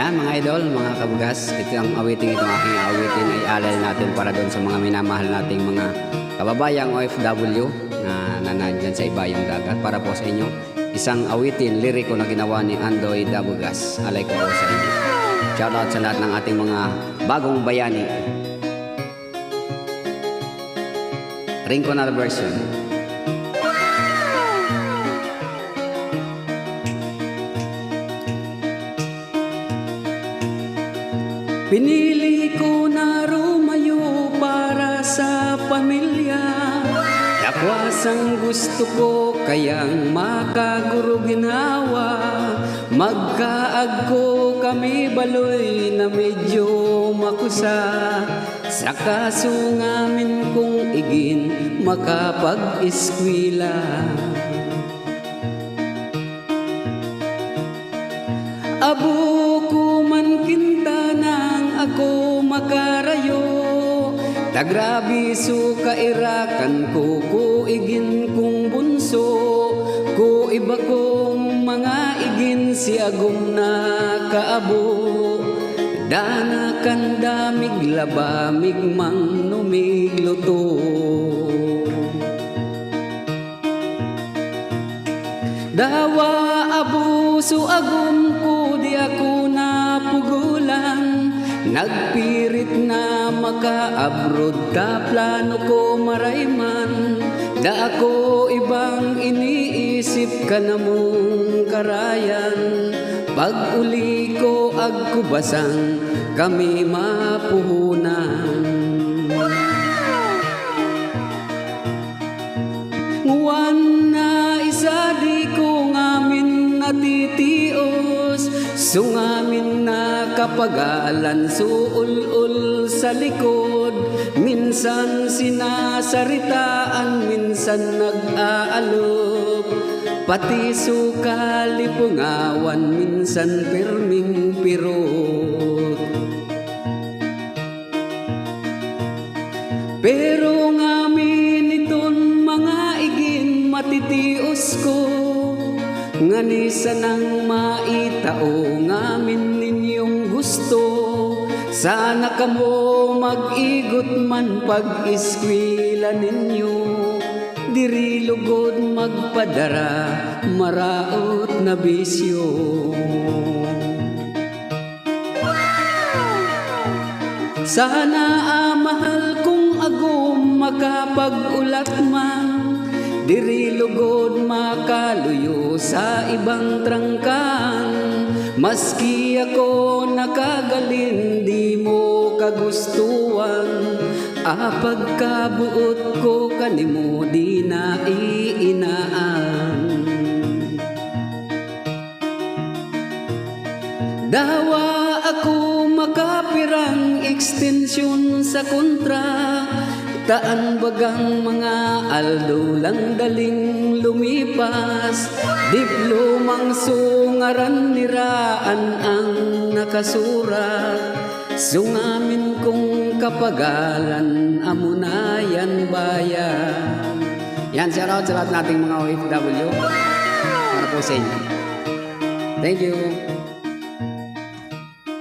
Yan mga idol, mga kabugas, ito ang awiting itong aking awitin ay alay natin para doon sa mga minamahal nating mga kababayang OFW na nandyan sa ibayong dagat. Para po sa inyo, isang awitin, liriko na ginawa ni Andoy Dabugas. Alay ko po sa inyo. Shoutout sa lahat ng ating mga bagong bayani. Ring ko na version. Pinili ko na rumayo para sa pamilya. Yakwas ang gusto ko kayang makaguro ginawa. Magkaagko kami baloy na medyo makusa. Sa kaso ngamin kong igin makapag-eskwela. Abo ko man kinta nang ako makarayo. Tagrabi so kairakan ko kuigin kong bunso. Ko iba kong mga igin si agom na kaabo. Dana kan damig laba migmang numigluto. Dawa abuso agum ko di ako napugulan. Nagpirit na maka-abroad ta plano ko marayman. Da ako ibang iniisip ka na mong karayan. Pag uli ko agkubasan kami mapuhunan. Nguwan na isa di ko ngamin natitios. Sungamin na kapagalan suul-ul sa likod. Minsan sinasaritaan, minsan nag-aalok. Pati sukali pungawan, minsan pirming pirot. Pero ngamin iton mga igin matitios ko. Nganisa nang maitao ngamin ninyong gusto. Sana kamo mag-igot man pag-eskwela ninyo. Diri lugod magpadara, maraot na bisyo. Sana mahal kong agom makapag-ulat man. Diri lugod makaluyo sa ibang trangkan. Maski ako nakagalin di mo kagustuhan. Pagkabuot ko kanimo di na iinaan. Dawa ako makapirang ekstensyon sa kontra. Taan bagang mga aldo lang daling lumipas. Diplomang sungaran niraan ang nakasurat. Sungamin kong kapagalan amunayan bayan. Yan, shoutout sa lahat nating mga OFW. Para po sa inyo. Thank you.